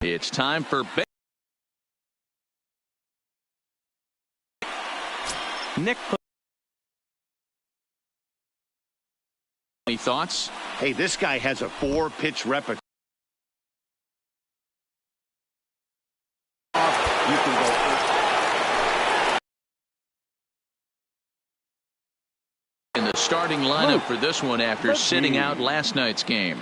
It's time for Nick. Any thoughts? Hey, this guy has a 4-pitch repertoire. You can go in the starting lineup for this one after sitting out last night's game.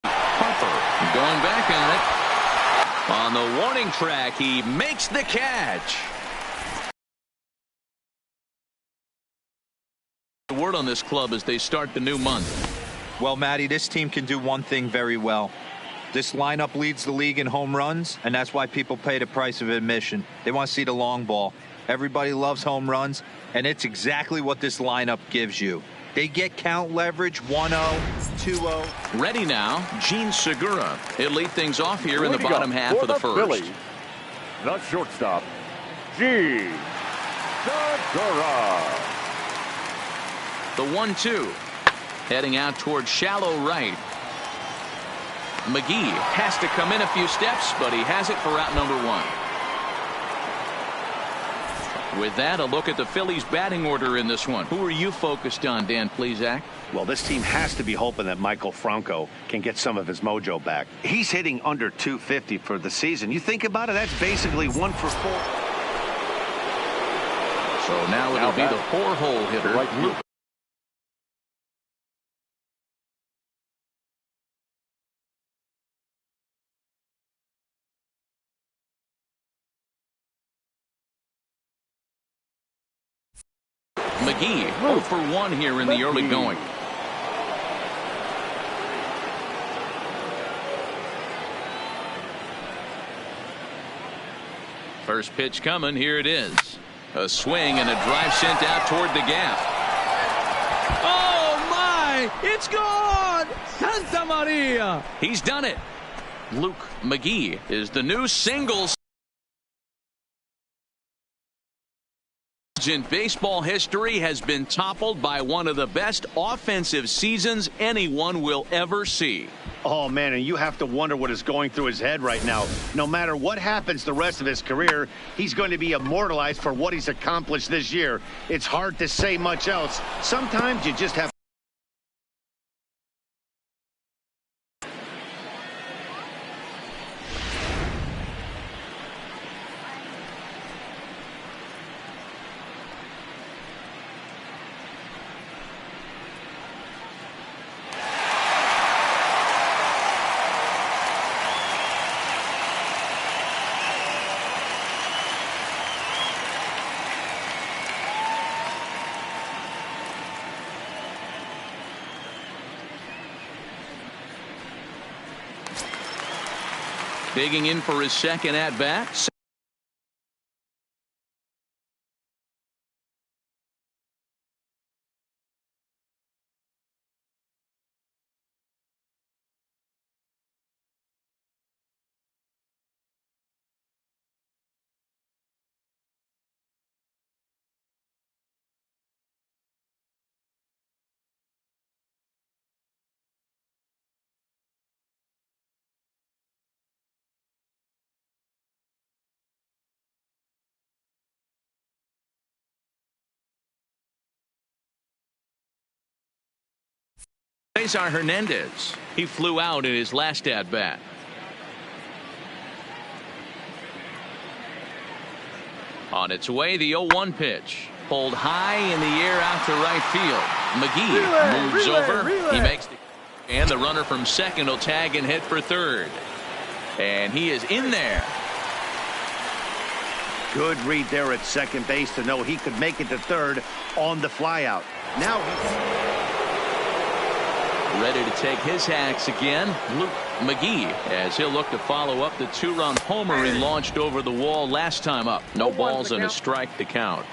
Harper going back at it. On the warning track, he makes the catch. The word on this club as they start the new month. Well, Matty, this team can do one thing very well. This lineup leads the league in home runs, and that's why people pay the price of admission. They want to see the long ball. Everybody loves home runs, and it's exactly what this lineup gives you. They get count leverage 1-0, 2-0. Ready now, Gene Segura. He'll lead things off here in the bottom half of the first. Phillies, the shortstop, Gene Segura. The 1-2. Heading out toward shallow right. McGee has to come in a few steps, but he has it for out number 1. With that, a look at the Phillies batting order in this one. Who are you focused on, Dan Plesac? Well, this team has to be hoping that Michael Franco can get some of his mojo back. He's hitting under 250 for the season. You think about it, that's basically 1 for 4. So now it'll be the 4-hole hitter. Luke. McGee 0 for 1 here in the early going. First pitch coming. Here it is. A swing and a drive sent out toward the gap. Oh my! It's gone! Santa Maria! He's done it. Luke McGee is the new singles in baseball history, has been toppled by one of the best offensive seasons anyone will ever see. Oh, man, and you have to wonder what is going through his head right now. No matter what happens the rest of his career, he's going to be immortalized for what he's accomplished this year. It's hard to say much else. Sometimes you just have digging in for his second at-bat. Cesar Hernandez. He flew out in his last at-bat. On its way, the 0-1 pitch. Pulled high in the air out to right field. McGee moves over. He makes the... And the runner from second will tag and head for third. And he is in there. good read there at second base to know he could make it to third on the flyout. Now he's ready to take his hacks again. Luke McGee, as he'll look to follow up the two-run homer he launched over the wall last time up. No balls and a strike to count.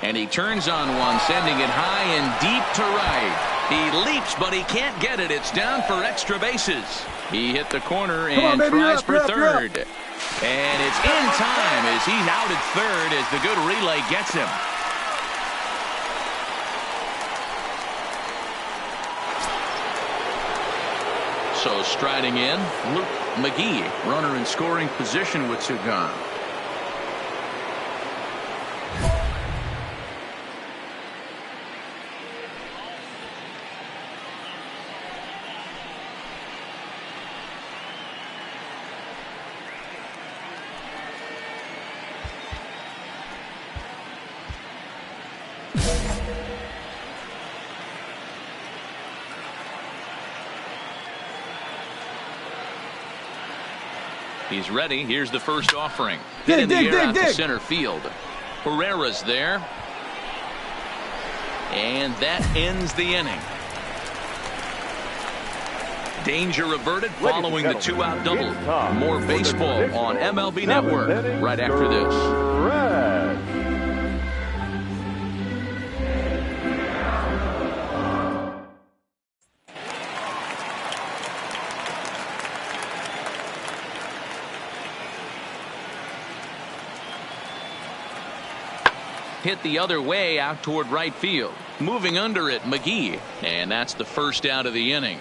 And he turns on one, sending it high and deep to right. He leaps, but he can't get it. It's down for extra bases. He hit the corner and tries for third. And it's in time as he's out at third as the good relay gets him. So striding in, Luke McGee. Runner in scoring position with 2 gone. He's ready. Here's the first offering. Hit in the air out to center field. Herrera's there. And that ends the inning. Danger averted following the 2-out double. More baseball on MLB Network right after this. Hit the other way out toward right field. Moving under it, McGee. And that's the first out of the inning.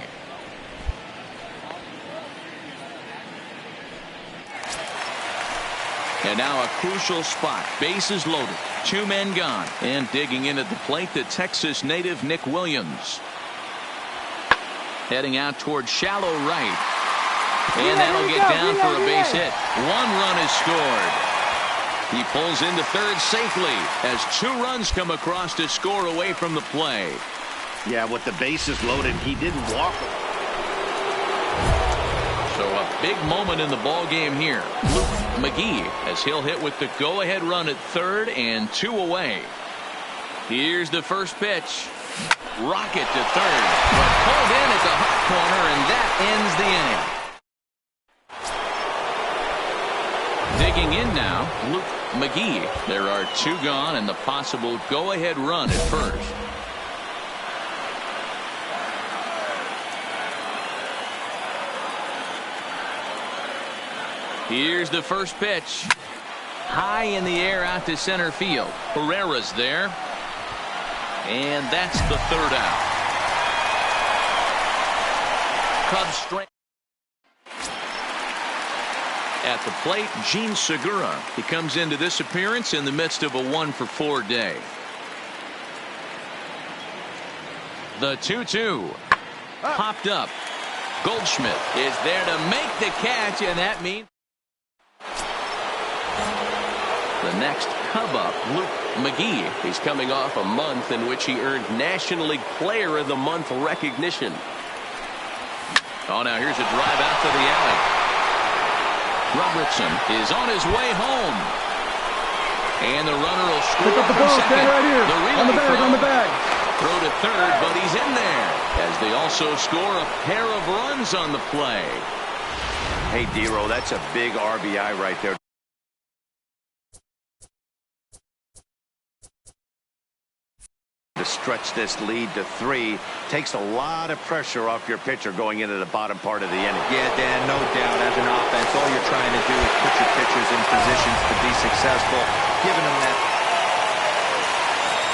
And now a crucial spot. Bases loaded. 2 men gone. And digging in at the plate, the Texas native Nick Williams. Heading out toward shallow right. And that'll get down for a base hit. 1 run is scored. He pulls into third safely as 2 runs come across to score away from the play. Yeah, with the bases loaded, he didn't walk. So a big moment in the ball game here. Luke McGee, as he'll hit with the go-ahead run at third and 2 away. Here's the first pitch. Rocket to third. But pulled in at the hot corner, and that ends the inning. Digging in now, Luke McGee. There are 2 gone and the possible go-ahead run at first. Here's the first pitch. High in the air out to center field. Herrera's there. And that's the 3rd out. Cubs strength. At the plate, Gene Segura. He comes into this appearance in the midst of a 1-for-4 day. The 2-2. Popped up. Goldschmidt is there to make the catch, and that means the next Cub up, Luke McGee. He's coming off a month in which he earned National League Player of the Month recognition. Oh, now here's a drive out to the alley. Robertson is on his way home. And the runner will score from second. Right here. On the bag. Throw to third, but he's in there. As they also score a pair of runs on the play. Hey, D-Row, that's a big RBI right there. To stretch this lead to 3 takes a lot of pressure off your pitcher going into the bottom part of the inning. Yeah, Dan, no doubt. As an offense, all you're trying to do is put your pitchers in positions to be successful, giving them that.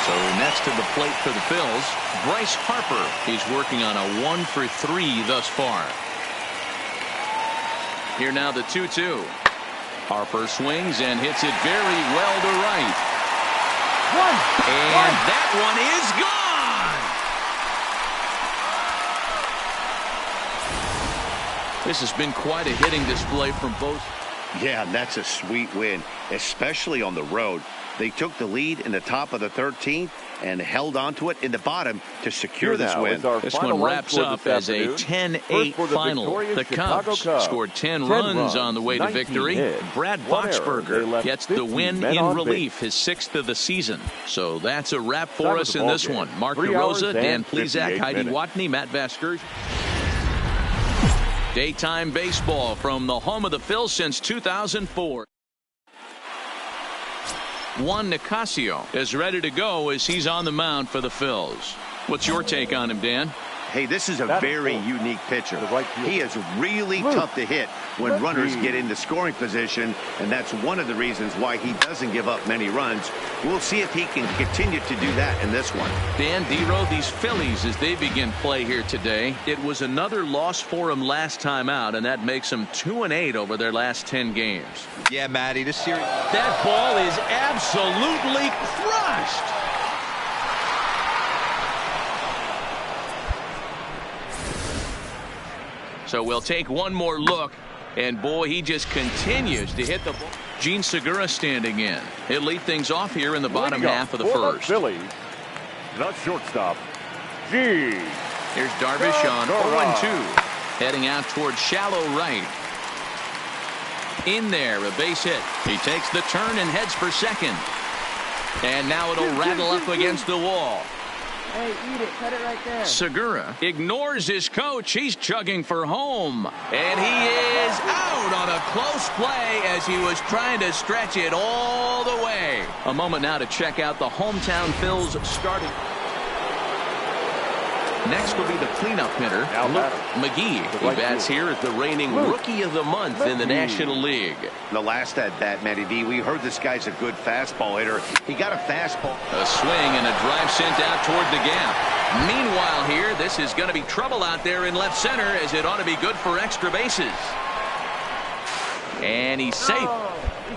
So next to the plate for the Phils, Bryce Harper. He's working on a 1-for-3 thus far. Here now the 2-2. Harper swings and hits it very well to right. And that one is gone. This has been quite a hitting display from both. Yeah, that's a sweet win, especially on the road. They took the lead in the top of the 13th and held on to it in the bottom to secure this win. This one wraps up as a 10-8 final. The Cubs scored 10 runs on the way to victory. Brad Boxberger gets the win in relief, his 6th of the season. So that's a wrap for us in this one. Mark DeRosa, Dan Plezak, Heidi Watney, Matt Vasgersian. Daytime baseball from the home of the Phils since 2004. Juan Nicasio is ready to go as he's on the mound for the Phils. What's your take on him, Dan? Hey, this is a very unique pitcher. He is really tough to hit when runners get into scoring position, and that's one of the reasons why he doesn't give up many runs. We'll see if he can continue to do that in this one. Dan Dero, these Phillies, as they begin play here today, it was another loss for them last time out, and that makes them 2-8 over their last 10 games. Yeah, Matty, this series. That ball is absolutely crushed. So we'll take one more look, and boy, he just continues to hit the ball. Gene Segura standing in. He'll lead things off here in the bottom half of the first. Phillies, the shortstop, G. Here's Darvish on 0-2, heading out towards shallow right. In there, a base hit. He takes the turn and heads for second. And now it'll rattle up against the wall. Hey, eat it. Cut it right there. Segura ignores his coach. He's chugging for home. And he is out on a close play as he was trying to stretch it all the way. A moment now to check out the hometown Phils starting. Next will be the cleanup hitter, Luke McGee. He bats here as the reigning Rookie of the Month in the National League. The last at bat, Matty D, we heard this guy's a good fastball hitter. He got a fastball. A swing and a drive sent out toward the gap. Meanwhile here, this is going to be trouble out there in left center, as it ought to be good for extra bases. And he's safe.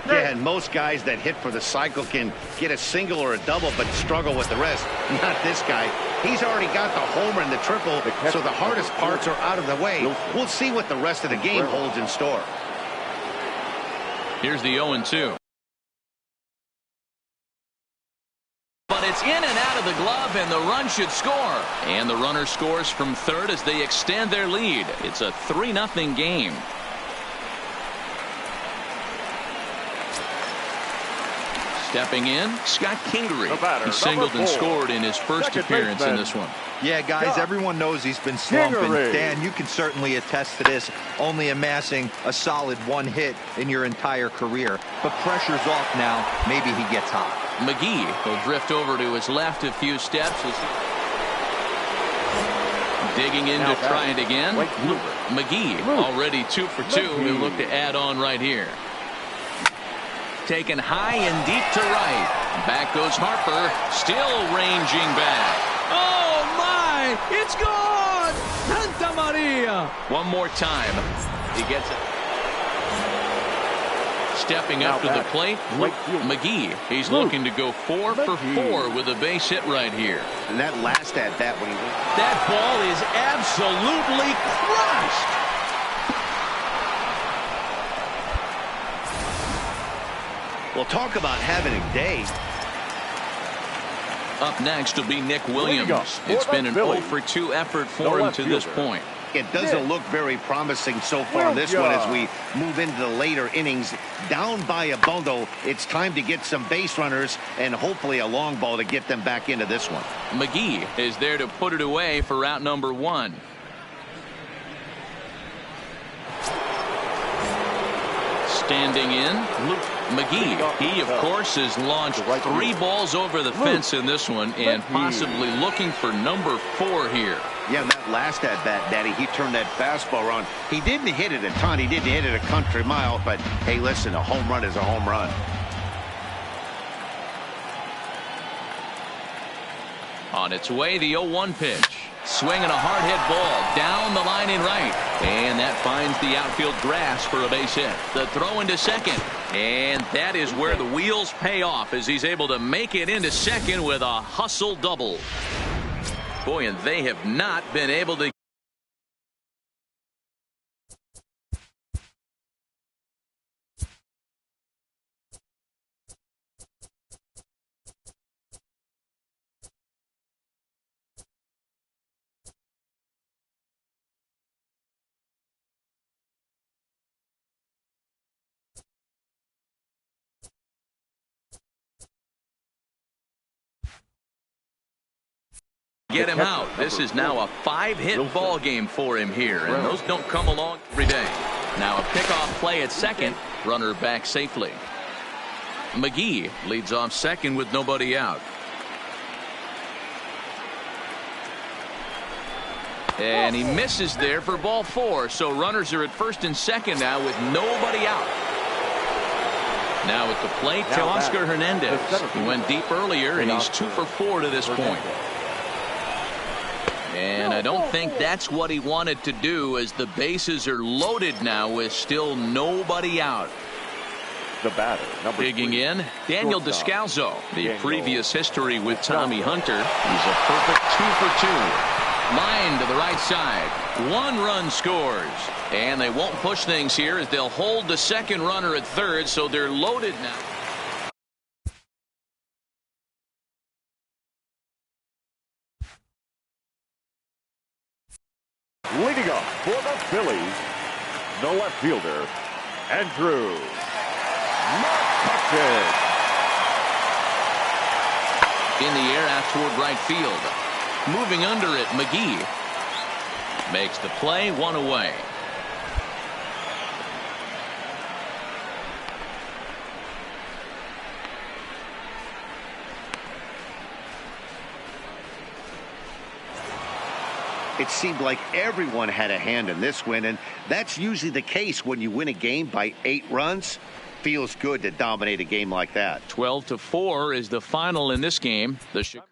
Yeah, and most guys that hit for the cycle can get a single or a double but struggle with the rest. Not this guy. He's already got the homer and the triple, so the hardest parts are out of the way. We'll see what the rest of the game holds in store. Here's the 0-2. But it's in and out of the glove, and the run should score. And the runner scores from third as they extend their lead. It's a 3-0 game. Stepping in, Scott Kingery. He singled and scored in his first appearance in this one. Yeah, guys, everyone knows he's been slumping. Dan, you can certainly attest to this, only amassing a solid one hit in your entire career. But pressure's off now. Maybe he gets hot. McGee will drift over to his left a few steps. Digging in to try it again. McGee already 2 for 2. He'll look to add on right here. Taken high and deep to right. Back goes Harper, still ranging back. Oh my, it's gone! Santa Maria! One more time. He gets it. Stepping up to the plate, McGee. He's looking to go 4 for 4 with a base hit right here. And that last at bat when he went. That ball is absolutely crushed. Well, talk about having a day. Up next will be Nick Williams. It's been an 0 for 2 effort for him to this point. It doesn't look very promising so far in this one as we move into the later innings. Down by a bundle, it's time to get some base runners and hopefully a long ball to get them back into this one. McGee is there to put it away for out number 1. Standing in, Luke McGee. He, of course, has launched 3 balls over the fence in this one and possibly looking for number 4 here. Yeah, that last at bat, Daddy, he turned that fastball around. He didn't hit it a ton. He didn't hit it a country mile, but hey, listen, a home run is a home run. On its way, the 0-1 pitch. Swinging a hard hit ball down the line in right, and that finds the outfield grass for a base hit. The throw into second, and that is where the wheels pay off as he's able to make it into second with a hustle double. Boy, and they have not been able to. Get him out. This is now a 5-hit ball game for him here, and those don't come along every day. Now a pickoff play at second. Runner back safely. McGee leads off second with nobody out. And he misses there for ball 4. So runners are at first and second now with nobody out. Now at the plate, Teoscar Hernandez. He went deep earlier, and he's 2 for 4 to this point. And I don't think that's what he wanted to do, as the bases are loaded now with still nobody out. The batter, number Digging 3, in, Daniel shortstop. Descalso. The Daniel previous history with Tommy Hunter. He's a perfect 2 for 2. Line to the right side. 1 run scores. And they won't push things here as they'll hold the second runner at third, so they're loaded now. Leading up for the Phillies, the left fielder, Andrew McCutcheon. In the air out toward right field. Moving under it, McGee makes the play, 1 away. It seemed like everyone had a hand in this win, and that's usually the case when you win a game by 8 runs. Feels good to dominate a game like that. 12-4 is the final in this game. The Chicago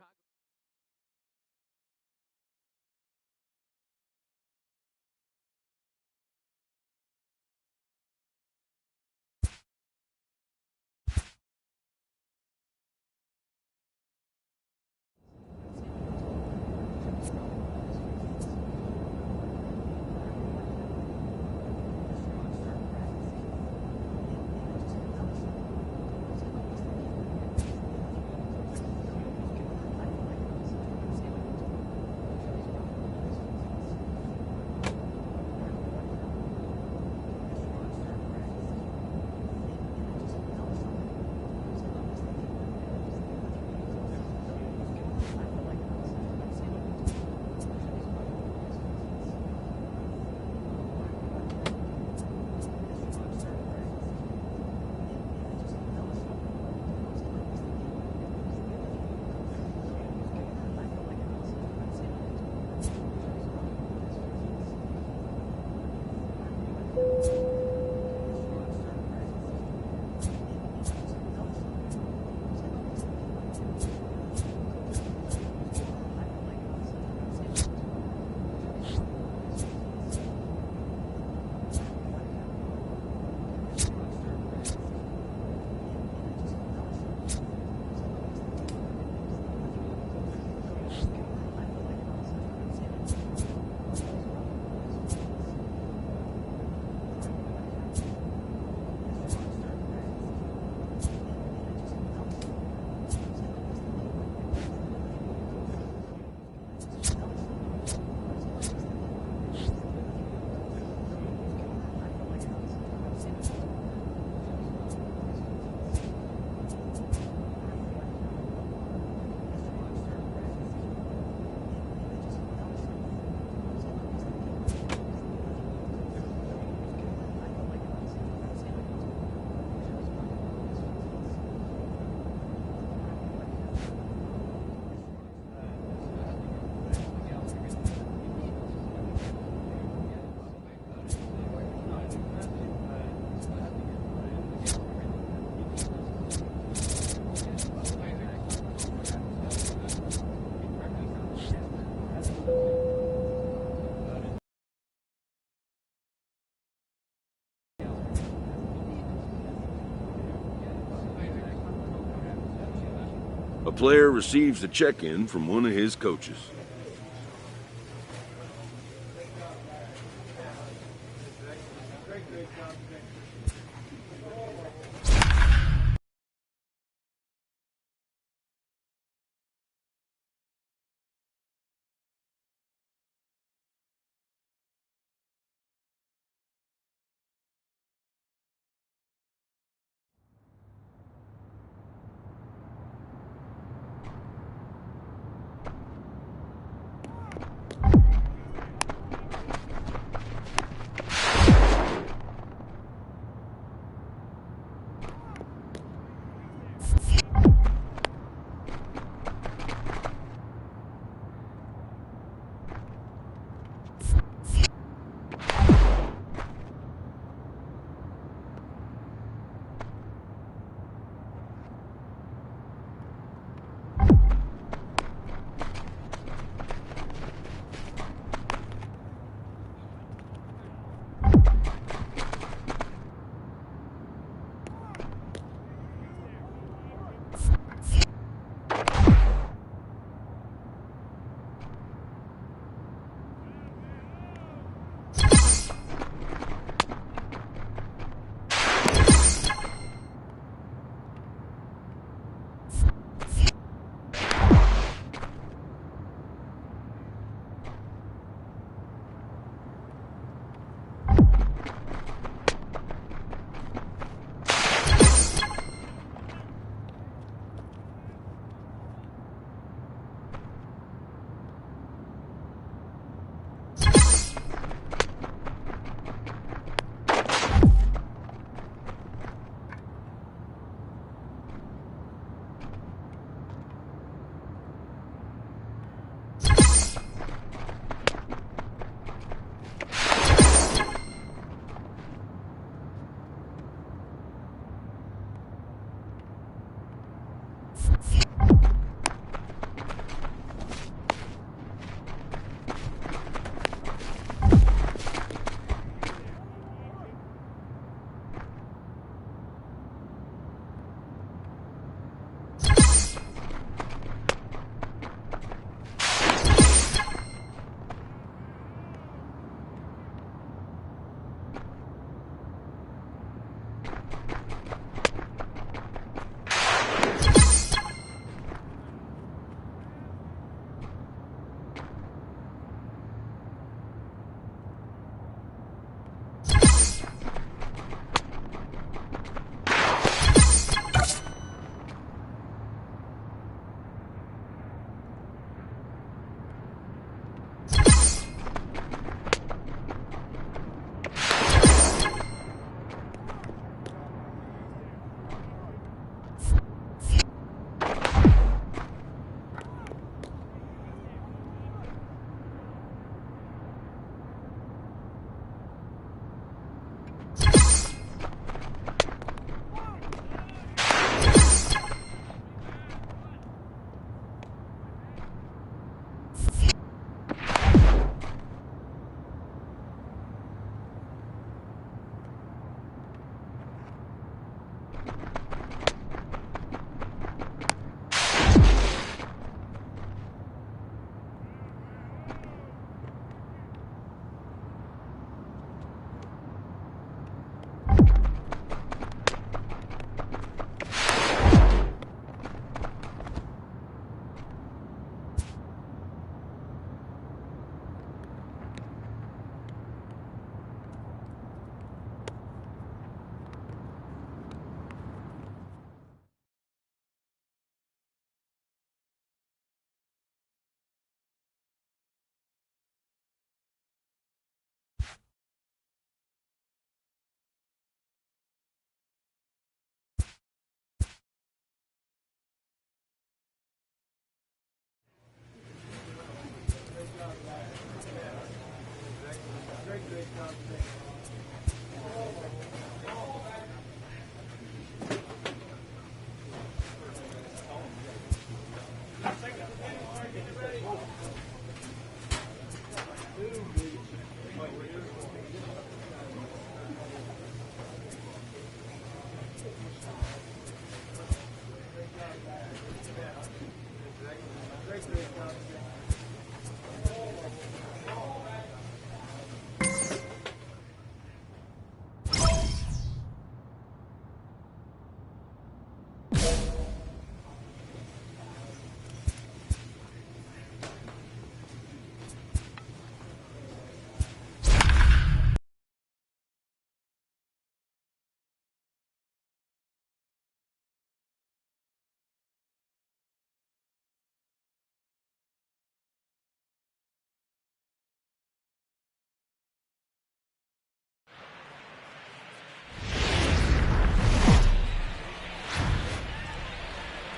A player receives a check-in from one of his coaches.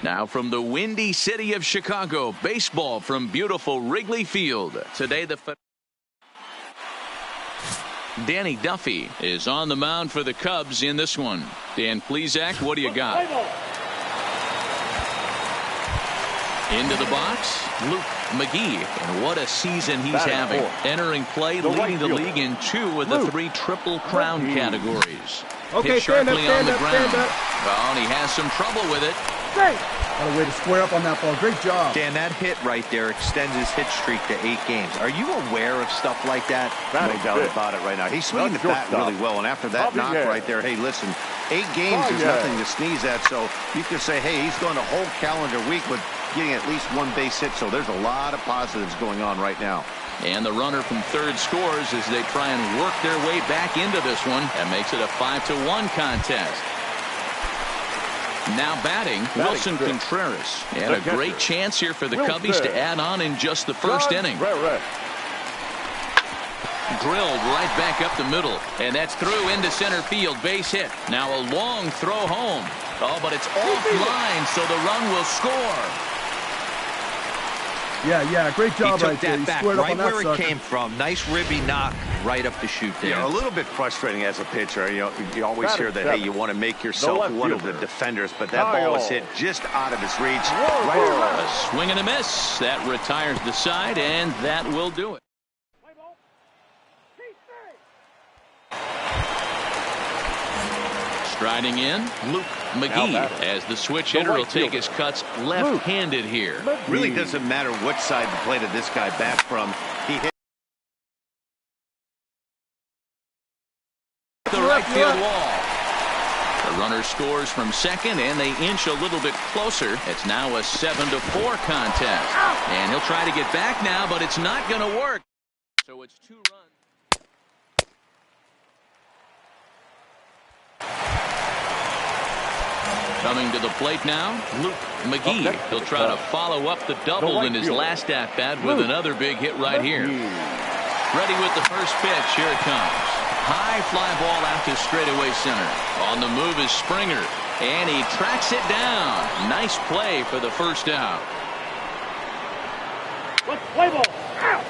Now from the windy city of Chicago, baseball from beautiful Wrigley Field. Today Danny Duffy is on the mound for the Cubs in this one. Dan Plesac, what do you got? Into the box, Luke McGee, and what a season he's having. Entering play, leading the league in 2 of the 3 Triple Crown categories. Okay, hit sharply on the ground. Stand Oh, and he has some trouble with it. What a way to square up on that ball. Great job. Dan, that hit right there extends his hit streak to 8 games. Are you aware of stuff like that? No doubt about it right now. He's swinging the bat really well, and after that knock right there, hey, listen, 8 games is nothing to sneeze at, so you can say, hey, he's going a whole calendar week with getting at least 1 base hit, so there's a lot of positives going on right now. And the runner from third scores as they try and work their way back into this one. That makes it a 5-1 contest. Now batting Wilson Contreras. And a great chance here for the Cubbies to add on in just the first inning. Drilled right back up the middle. And that's through into center field. Base hit. Now a long throw home. Oh, but it's offline, so the run will score. Yeah, great job right there. He took that back right where it came from. Nice ribby knock right up the chute there. Yeah, a little bit frustrating as a pitcher. You always hear that, hey, you want to make yourself one of the defenders, but that ball was hit just out of his reach. A swing and a miss. That retires the side, and that will do it. Striding in, Luke McGee, as the switch hitter will take his cuts left-handed here. Really doesn't matter what side the plate of this guy bat from. He hit the right field wall. The runner scores from second, and they inch a little bit closer. It's now a 7-4 contest. And he'll try to get back now, but it's not going to work. So it's 2 runs. Coming to the plate now, Luke McGee. He'll try to follow up the double in his last at-bat with another big hit right here. Ready with the first pitch. Here it comes. High fly ball out to straightaway center. On the move is Springer, and he tracks it down. Nice play for the first out. Let's play ball. Out.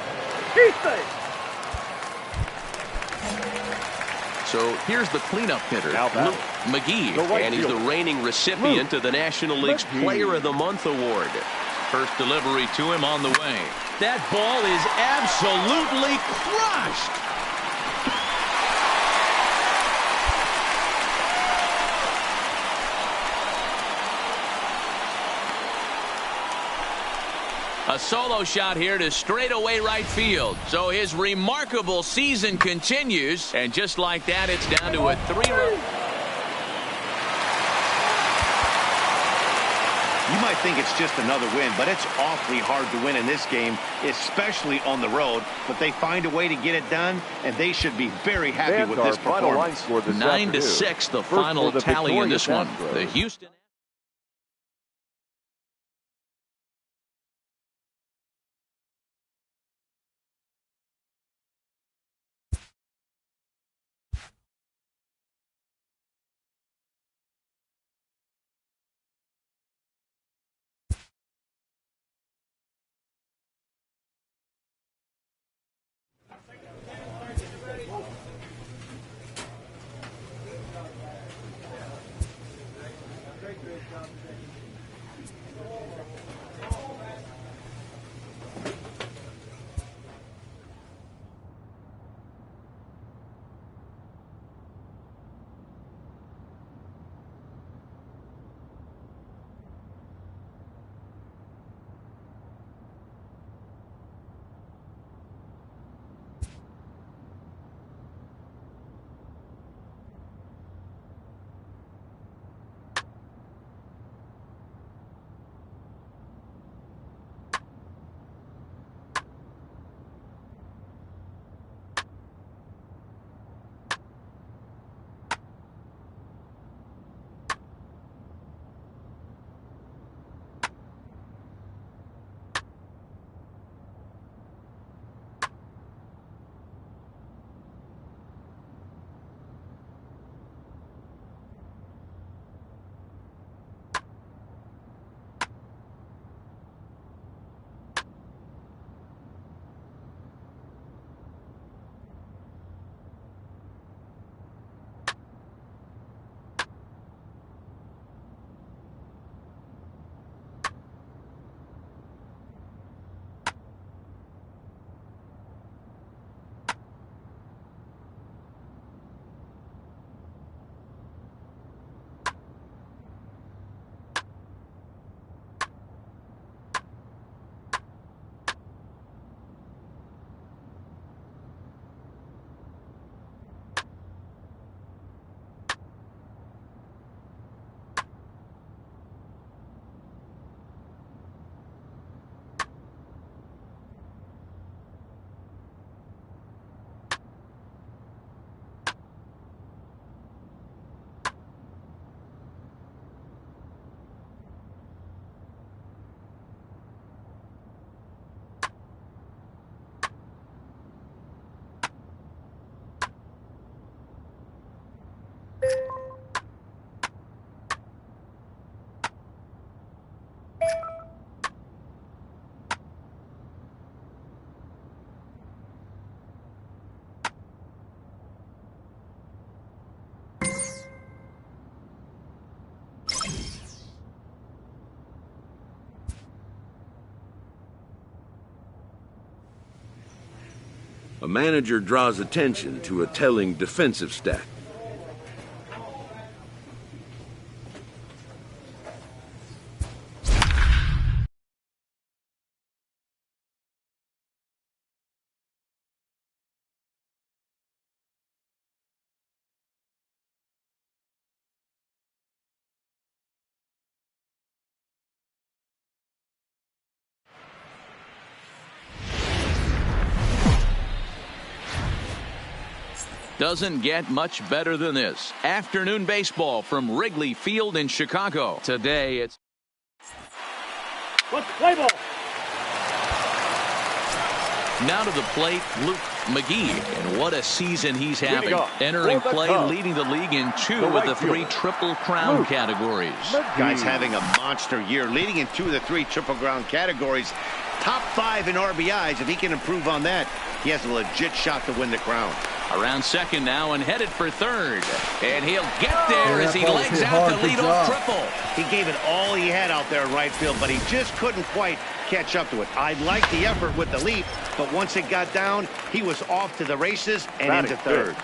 So here's the cleanup hitter, Luke McGee, and he's the reigning recipient of the National League's Player of the Month award. First delivery to him on the way. That ball is absolutely crushed. A solo shot here to straightaway right field. So his remarkable season continues. And just like that, it's down to a 3-run. You might think it's just another win, but it's awfully hard to win in this game, especially on the road. But they find a way to get it done, and they should be very happy with this performance. 9-6, the final tally in this one. The Houston. manager draws attention to a telling defensive stat. Doesn't get much better than this. Afternoon baseball from Wrigley Field in Chicago. Today it's Play ball. now to the plate, Luke McGee. And what a season he's having. off Entering for the play, Cubs, leading the league in 2 the of right the 3 fielder, Triple Crown Luke categories. Guy's having a monster year, leading in 2 of the 3 Triple Crown categories. Top 5 in RBIs. If he can improve on that, he has a legit shot to win the crown. Around second now and headed for third. And he'll get there as he ball was legs hit out hard. the Good leadoff job. triple. He gave it all he had out there in right field, but he just couldn't quite catch up to it. I like the effort with the leap, but once it got down, he was off to the races and Batting into third.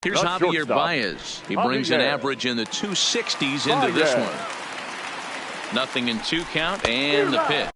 Here's The Javier shortstop, Baez. He brings an Javier. average in the 260s into this Baez. one. Nothing in 2 count and the pitch.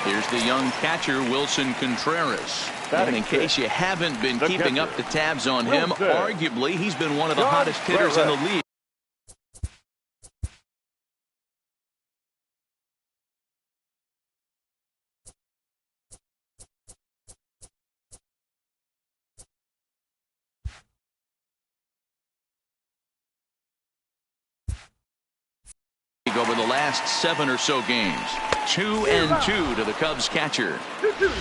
Here's the young catcher, Wilson Contreras. And in case you haven't been keeping up the tabs on him, arguably he's been one of the hottest hitters in the league. Over the last 7 or so games. 2-2 to the Cubs catcher.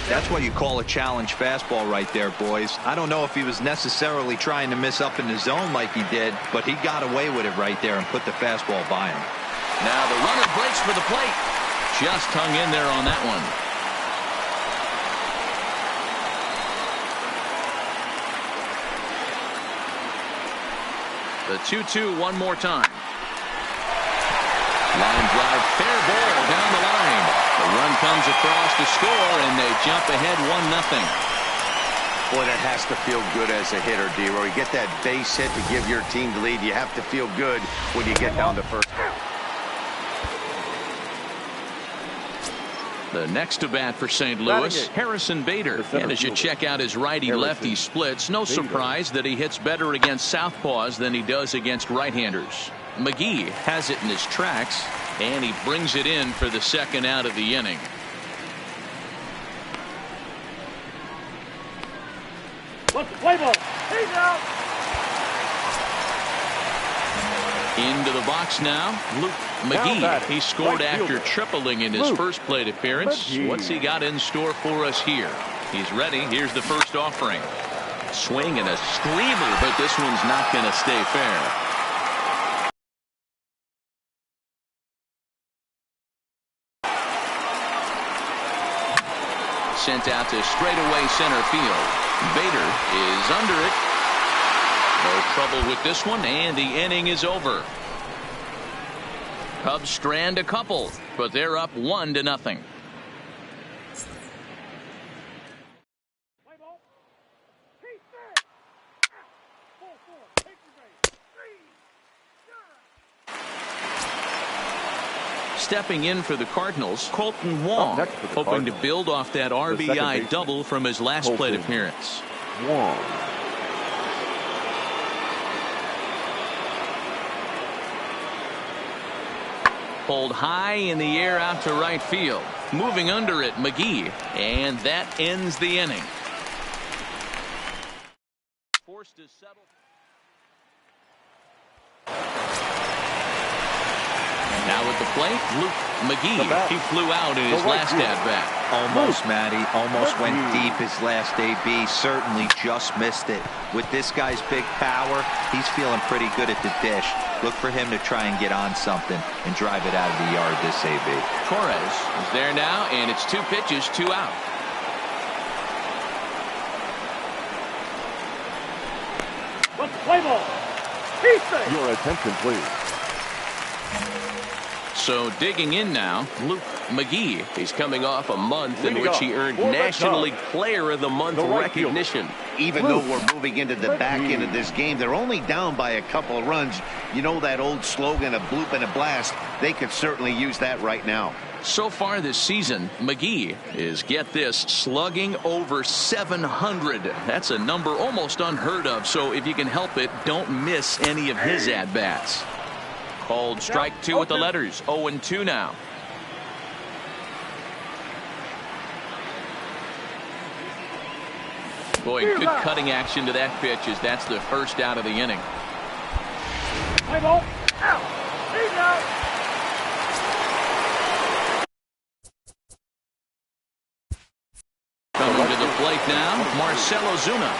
That's what you call a challenge fastball right there, boys. I don't know if he was necessarily trying to miss up in the zone like he did, but he got away with it right there and put the fastball by him. Now the runner breaks for the plate. Just hung in there on that one. The 2-2 one more time. Line drive, fair ball down the line. The run comes across to score, and they jump ahead 1-0. Boy, that has to feel good as a hitter, D-Roy. You get that base hit to give your team the lead. You have to feel good when you get down to first. The next to bat for St. Louis, Harrison Bader. And as you check out his righty-lefty splits, no surprise that he hits better against southpaws than he does against right-handers. McGee has it in his tracks, and he brings it in for the second out of the inning. Play ball. He's out. Into the box now, Luke McGee. He scored after tripling in his first plate appearance. What's he got in store for us here? He's ready. Here's the first offering. Swing and a screamer, but this one's not going to stay fair. Sent out to straightaway center field. Bader is under it. No trouble with this one, and the inning is over. Cubs strand a couple, but they're up 1-0. Stepping in for the Cardinals, Colton Wong, hoping to build off that RBI double from his last plate appearance. Wong. Pulled high in the air out to right field. Moving under it, McGee, and that ends the inning. Forced to settle. Now at the plate, Luke McGee. He flew out in his last at-bat. Almost, Matty. Almost went deep his last AB. Certainly just missed it. With this guy's big power, he's feeling pretty good at the dish. Look for him to try and get on something and drive it out of the yard this AB. Torres is there now, and it's 2 pitches, 2 out. Let's play ball. Your attention, please. So digging in now, Luke McGee. He's coming off a month in which he earned National League Player of the Month recognition. Even though we're moving into the back end of this game, they're only down by a couple of runs. You know that old slogan, a bloop and a blast? They could certainly use that right now. So far this season, McGee is, get this, slugging over 700. That's a number almost unheard of, so if you can help it, don't miss any of his at-bats. Called strike 2 with the letters. 0-2 now. Boy, good cutting action to that pitch as that's the first out of the inning. Play ball. Coming to the plate now, Marcell Ozuna.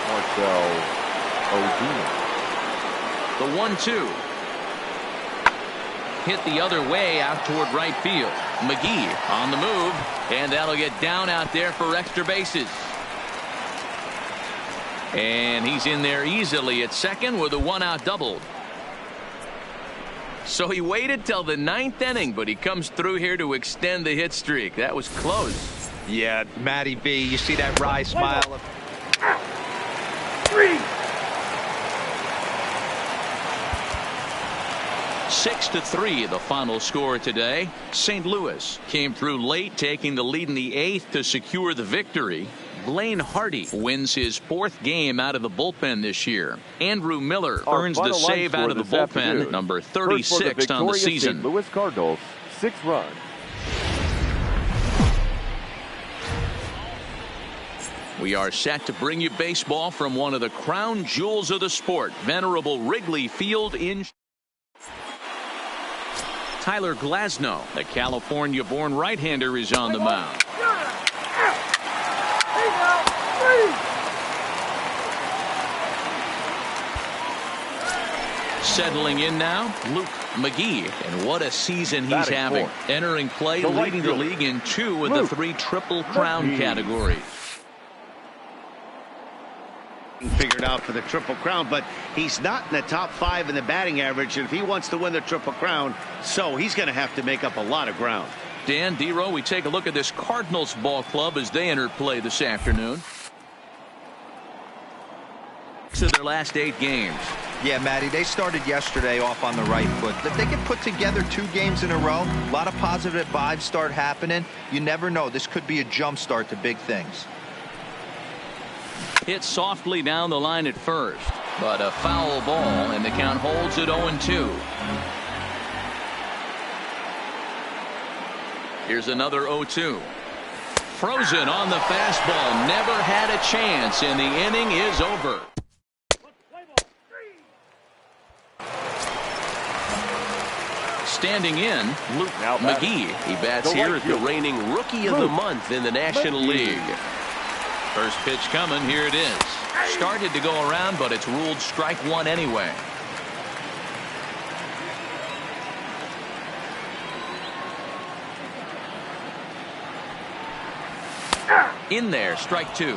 The 1-2. Hit the other way out toward right field. McGee on the move, and that'll get down out there for extra bases. And he's in there easily at second with a 1-out double. So he waited till the 9th inning, but he comes through here to extend the hit streak. That was close. Yeah, Matty B, you see that wry smile of 6-3 the final score today. St. Louis came through late, taking the lead in the 8th to secure the victory. Blaine Hardy wins his 4th game out of the bullpen this year. Andrew Miller earns the save out of the bullpen, number 36 on the season. St. Louis Cardinals, 6 runs. We are set to bring you baseball from one of the crown jewels of the sport, venerable Wrigley Field in Tyler Glasnow, the California-born right-hander, is on the mound. Settling in now, Luke McGee, and what a season he's having. Entering play, leading the league in 2 of the 3 Triple Crown categories. Figured out for the Triple Crown, but he's not in the top 5 in the batting average, and if he wants to win the Triple Crown, so he's going to have to make up a lot of ground. Dan Dero, we take a look at this Cardinals ball club as they enter play this afternoon. To their last 8 games. Yeah, Matty, they started yesterday off on the right foot. If they can put together 2 games in a row, a lot of positive vibes start happening. You never know. This could be a jump start to big things. Hit softly down the line at first, but a foul ball, and the count holds at 0-2. Here's another 0-2. Frozen on the fastball, never had a chance, and the inning is over. Standing in, Luke McGee. He bats here as the reigning Rookie of the Month in the National League. First pitch coming, here it is. Started to go around, but it's ruled strike 1 anyway. In there, strike 2.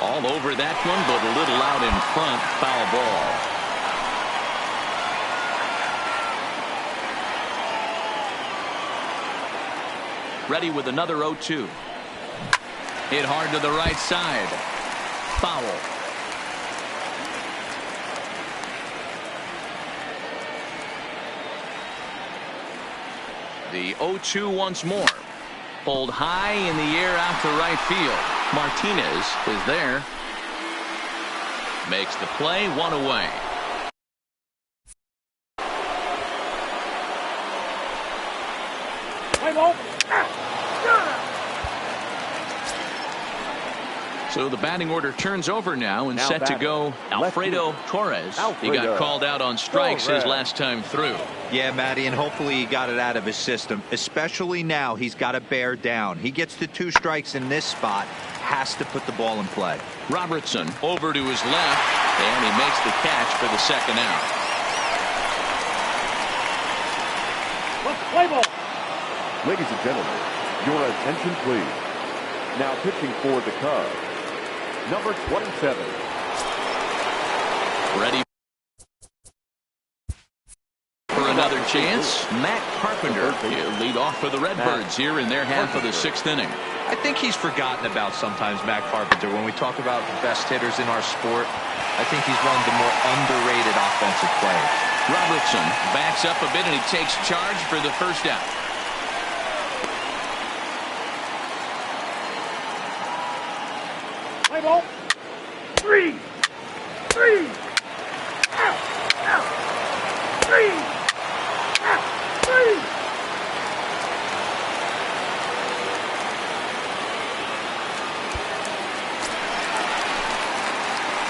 All over that one, but a little out in front. Foul ball. Ready with another 0-2. Hit hard to the right side. Foul. The 0-2 once more. Pulled high in the air out to right field. Martinez is there. makes the play, 1 away. So the batting order turns over now and set to go Alfredo Torres. He got called out on strikes his last time through. Yeah, Matty, and hopefully he got it out of his system. Especially now, he's got to bear down. He gets the 2 strikes in this spot, has to put the ball in play. Robertson over to his left, and he makes the catch for the second out. Play ball. Ladies and gentlemen, your attention please. Now pitching for the Cubs, number 27. Ready for another chance. Matt Carpenter will lead off for the Redbirds here in their half of the 6th inning. I think he's forgotten about sometimes Matt Carpenter. When we talk about the best hitters in our sport, I think he's one of the more underrated offensive players. Robertson backs up a bit and he takes charge for the first out. Play ball. 3. Out. 3. Out. 3.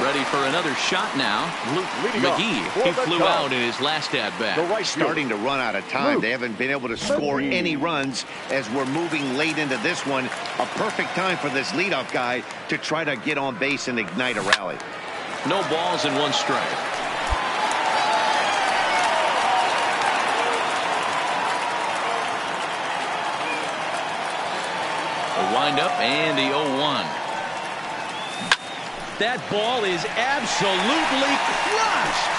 Ready for another shot now. Luke McGee. He flew out in his last at-bat. Starting to run out of time. They haven't been able to score any runs as we're moving late into this one. A perfect time for this leadoff guy to try to get on base and ignite a rally. No balls and 1 strike. A windup and the 0-1. That ball is absolutely crushed.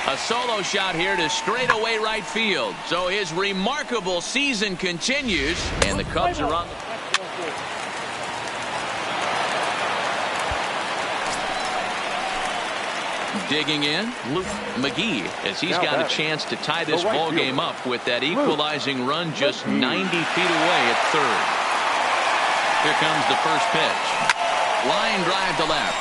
A solo shot here to straightaway right field. So his remarkable season continues, and the Cubs are on the... Digging in, Luke McGee, as he's got a chance to tie this ball game up with that equalizing run just 90 feet away at third. Here comes the first pitch. Line drive to left.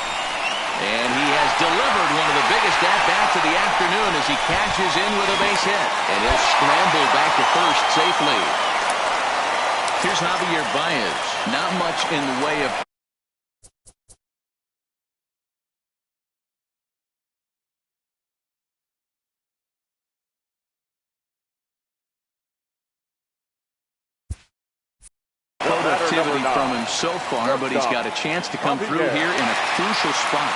And he has delivered one of the biggest at-bats of the afternoon as he cashes in with a base hit. And he'll scramble back to first safely. Here's Javier Baez. Not much in the way of... productivity from him so far, but he's got a chance to come through here in a crucial spot.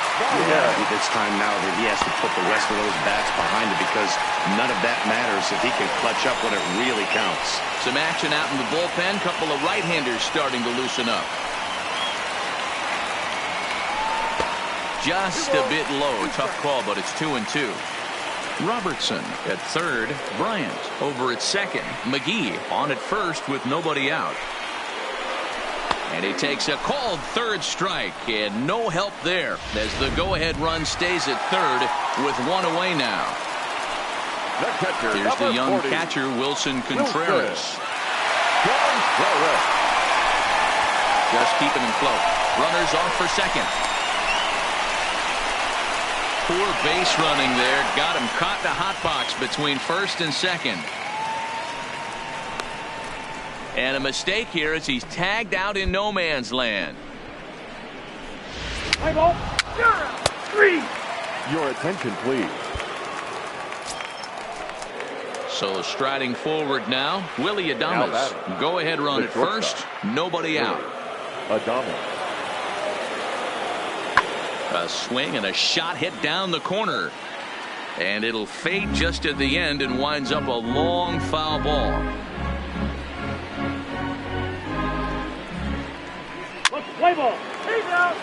Yeah, it's time now that he has to put the rest of those bats behind it because none of that matters if he can clutch up when it really counts. Some action out in the bullpen. Couple of right-handers starting to loosen up. Just a bit low. Tough call, but it's 2-2. Robertson at third. Bryant over at second. McGee on at first with nobody out. And he takes a called third strike, and no help there as the go-ahead run stays at third with 1 away now. Here's the young catcher, Wilson Contreras. Just keeping him close. Runners off for second. Poor base running there. Got him caught in the hot box between first and second. And a mistake here as he's tagged out in no man's land. Play ball. 3. Your attention, please. So striding forward now, Willie Adames. Go ahead run at first. Nobody out. Adames. A swing and a shot hit down the corner. And it'll fade just at the end and winds up a long foul ball. Play ball. He's out.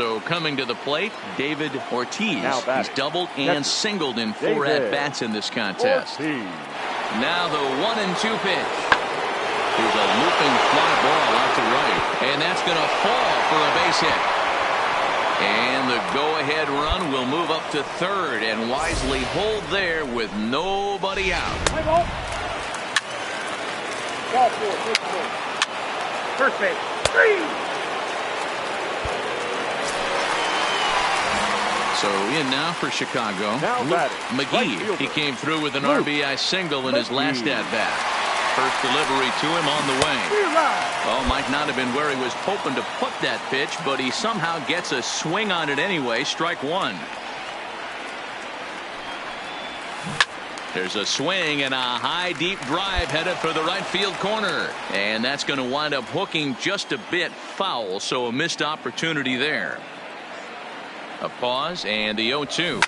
So coming to the plate, David Ortiz. Now He's doubled and singled in 4 at-bats in this contest. Ortiz. Now the 1-2 pitch. Here's a looping fly ball out to right. And that's going to fall for a base hit. And the go-ahead run will move up to third and wisely hold there with nobody out. First base. So in now for Chicago. Now McGee. He came through with an RBI single in his last at-bat. First delivery to him on the way. Well, might not have been where he was hoping to put that pitch, but he somehow gets a swing on it anyway. Strike one. There's a swing and a high deep drive headed for the right field corner. And that's going to wind up hooking just a bit foul, so a missed opportunity there. A pause and the 0-2.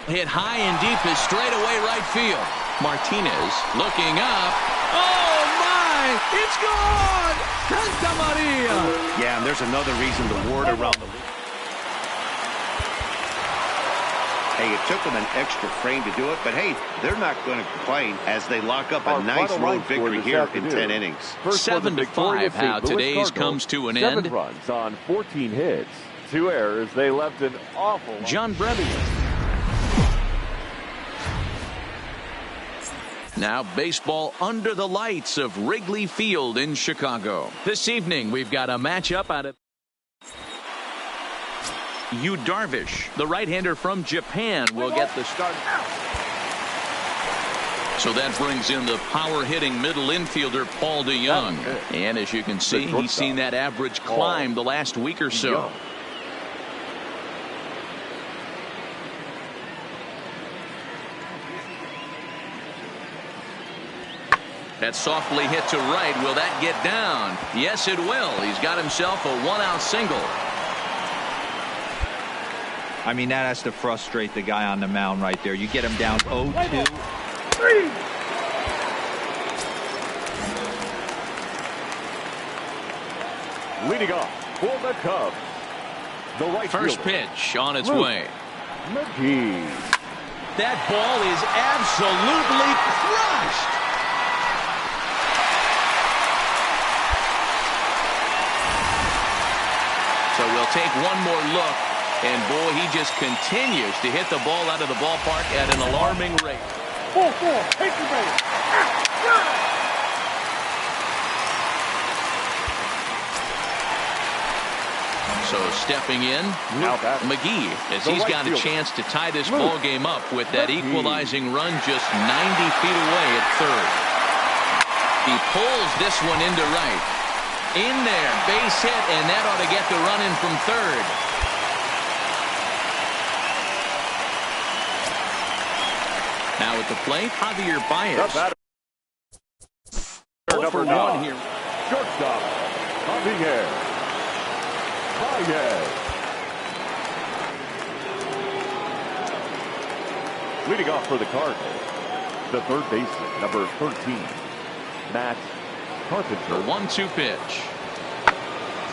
Hit high and deep is straight away right field. Martinez looking up. Oh my! It's gone! Santa Maria! Yeah, and there's another reason to ward around the league. Hey, it took them an extra frame to do it, but hey, they're not going to complain as they lock up a nice road victory here in 10 innings. 7-5 how today's comes to an end. 7 runs on 14 hits. 2 errors. They left an awful. John Brebbia. Now baseball under the lights of Wrigley Field in Chicago. This evening we've got a matchup out of Yu Darvish. The right-hander from Japan will get the start. So that brings in the power-hitting middle infielder Paul DeYoung. And as you can see, he's seen that average climb the last week or so. That's softly hit to right. Will that get down? Yes, it will. He's got himself a 1-out single. I mean, that has to frustrate the guy on the mound right there. You get him down 0-2. Leading off for the Cubs, the right First fielder, pitch on its way. McGee. That ball is absolutely crushed. So we'll take one more look, and boy, he just continues to hit the ball out of the ballpark at an alarming rate. 4-4, take your base. So stepping in, McGee, as he's got a chance to tie this ball game up with that equalizing run just 90 feet away at third. He pulls this one into right. In there, base hit, and that ought to get the run in from third. Now at the plate, Javier Baez. Number 1 here. Shortstop, Javier Baez. Leading off for the Cardinals, the third baseman, number 13, Matt Carpenter. The 1-2 pitch.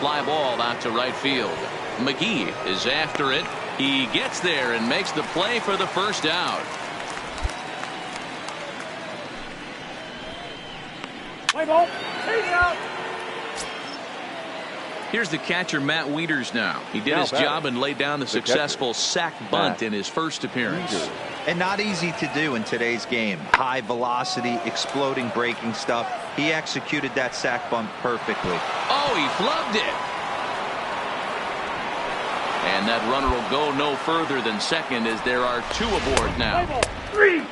Fly ball out to right field. McGee is after it. He gets there and makes the play for the first out. Play ball. Take out. Here's the catcher, Matt Wieters now. He did his job and laid down the successful sac bunt in his first appearance. And not easy to do in today's game. High velocity, exploding breaking stuff. He executed that sac bunt perfectly. Oh, he flubbed it. And that runner will go no further than second as there are 2 aboard now. 3.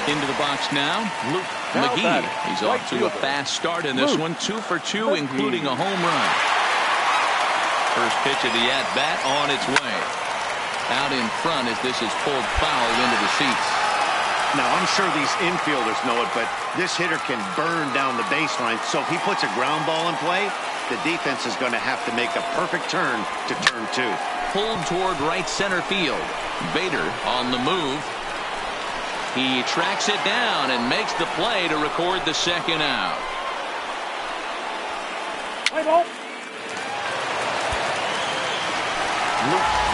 Into the box now, Luke McGee. He's off to a fast start in this one. 2 for 2, including a home run. First pitch of the at-bat on its way. Out in front as this is pulled foul into the seats. Now, I'm sure these infielders know it, but this hitter can burn down the baseline. So if he puts a ground ball in play, the defense is going to have to make a perfect turn to turn 2. Pulled toward right center field. Bader on the move. He tracks it down and makes the play to record the second out. Play ball.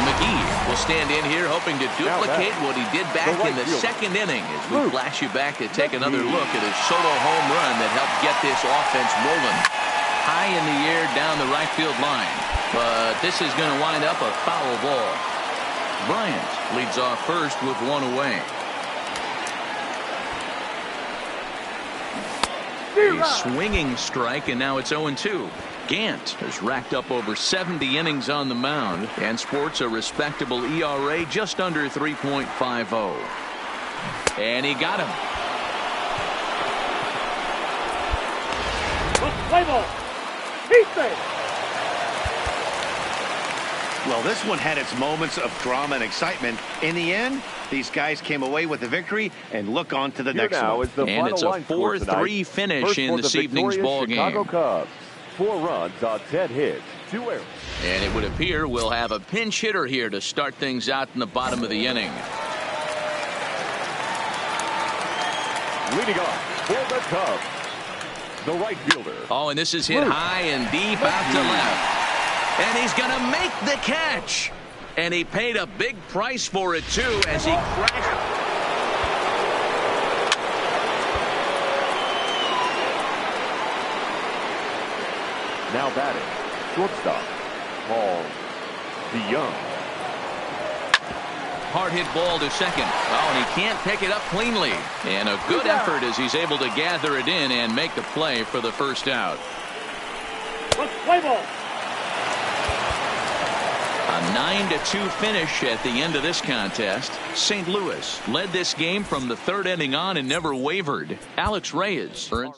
McGee will stand in here hoping to duplicate what he did back in the second inning as we flash you back to take another look at his solo home run that helped get this offense rolling. High in the air down the right field line. But this is going to wind up a foul ball. Bryant leads off first with one away. A swinging strike, and now it's 0-2. Gant has racked up over 70 innings on the mound and sports a respectable ERA just under 3.50. And he got him. Play ball. Weekday. Well, this one had its moments of drama and excitement. In the end, these guys came away with the victory and look on to the next one. And it's a 4-3 finish in this evening's ball game. Chicago Cubs, 4 runs on 10 hits, 2 errors. And it would appear we'll have a pinch hitter here to start things out in the bottom of the inning. Leading off for the Cubs, the right fielder. Oh, and this is hit high and deep out to left. And he's going to make the catch. And he paid a big price for it, too, as he crashed. Now batting, shortstop, Paul DeYoung. Hard hit ball to second. Oh, and he can't pick it up cleanly. And a good effort as he's able to gather it in and make the play for the first out. Let's play ball. A 9-2 finish at the end of this contest. St. Louis led this game from the third inning on and never wavered. Alex Reyes earns